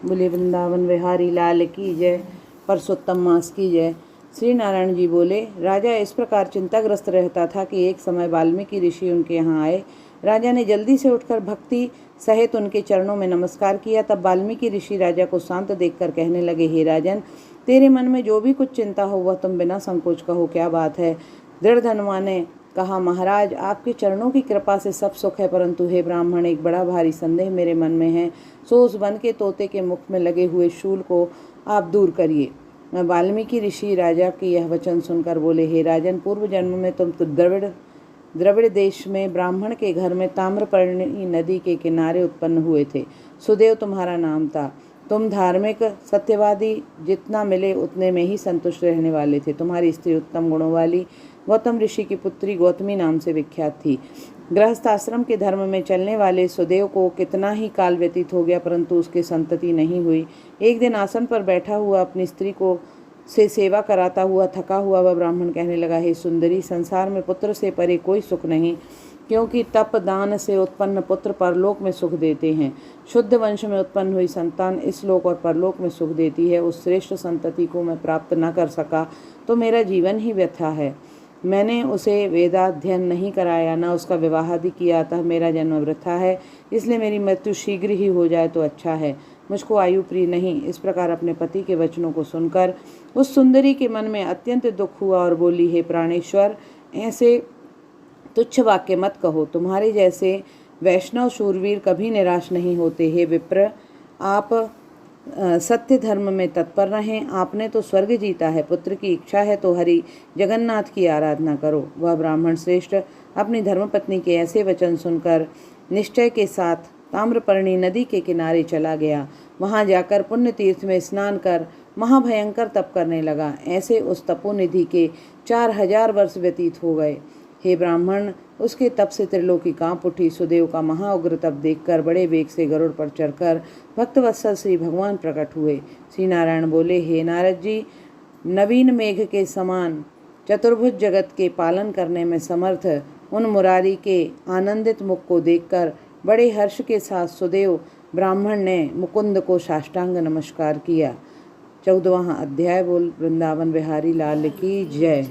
बोले वृंदावन विहारी लाल की जय। परसोत्तम मास की जय। श्री नारायण जी बोले, राजा इस प्रकार चिंताग्रस्त रहता था कि एक समय वाल्मीकि ऋषि उनके यहाँ आए। राजा ने जल्दी से उठकर भक्ति सहित उनके चरणों में नमस्कार किया। तब वाल्मीकि ऋषि राजा को शांत देखकर कहने लगे, हे राजन, तेरे मन में जो भी कुछ चिंता हो वह तुम बिना संकोच कहो, क्या बात है। दृढ़धनुमा ने कहा, महाराज, आपके चरणों की कृपा से सब सुख है, परंतु हे ब्राह्मण, एक बड़ा भारी संदेह मेरे मन में है। सो उस वन के तोते के मुख में लगे हुए शूल को आप दूर करिए। वाल्मीकि ऋषि राजा के यह वचन सुनकर बोले, हे राजन, पूर्व जन्म में तुम तो द्रविड़ देश में ब्राह्मण के घर में ताम्रपर्णी नदी के किनारे उत्पन्न हुए थे। सुदेव तुम्हारा नाम था। तुम धार्मिक, सत्यवादी, जितना मिले उतने में ही संतुष्ट रहने वाले थे। तुम्हारी स्त्री उत्तम गुणों वाली गौतम ऋषि की पुत्री गौतमी नाम से विख्यात थी। गृहस्थ आश्रम के धर्म में चलने वाले सुदेव को कितना ही काल व्यतीत हो गया, परंतु उसके संतति नहीं हुई। एक दिन आसन पर बैठा हुआ अपनी स्त्री को से सेवा कराता हुआ थका हुआ वह ब्राह्मण कहने लगा, हे सुंदरी, संसार में पुत्र से परे कोई सुख नहीं, क्योंकि तप दान से उत्पन्न पुत्र परलोक में सुख देते हैं। शुद्ध वंश में उत्पन्न हुई संतान इस लोक और परलोक में सुख देती है। उस श्रेष्ठ संतति को मैं प्राप्त न कर सका तो मेरा जीवन ही व्यर्थ है। मैंने उसे वेदाध्ययन नहीं कराया, न उसका विवाह आदि किया, अतः मेरा जन्म वृथा है। इसलिए मेरी मृत्यु शीघ्र ही हो जाए तो अच्छा है। मुझको आयु प्रिय नहीं। इस प्रकार अपने पति के वचनों को सुनकर उस सुंदरी के मन में अत्यंत दुख हुआ और बोली, हे प्राणेश्वर, ऐसे तुच्छ वाक्य मत कहो। तुम्हारे जैसे वैष्णव शूरवीर कभी निराश नहीं होते। हे विप्र, आप सत्य धर्म में तत्पर रहें। आपने तो स्वर्ग जीता है। पुत्र की इच्छा है तो हरि जगन्नाथ की आराधना करो। वह ब्राह्मण श्रेष्ठ अपनी धर्मपत्नी के ऐसे वचन सुनकर निश्चय के साथ ताम्रपर्णी नदी के किनारे चला गया। वहां जाकर पुण्य तीर्थ में स्नान कर महाभयंकर तप करने लगा। ऐसे उस तपोनिधि के 4000 वर्ष व्यतीत हो गए। हे ब्राह्मण, उसके तप से त्रिलोकी कांप उठी। सुदेव का महाउग्र तप देखकर बड़े वेग से गरुड़ पर चढ़कर भक्तवत्सल श्री भगवान प्रकट हुए। श्री नारायण बोले, हे नारद जी, नवीन मेघ के समान चतुर्भुज जगत के पालन करने में समर्थ उन मुरारी के आनंदित मुख को देखकर बड़े हर्ष के साथ सुदेव ब्राह्मण ने मुकुंद को साष्टांग नमस्कार किया। 14वां अध्याय। बोल वृंदावन बिहारी लाल की जय।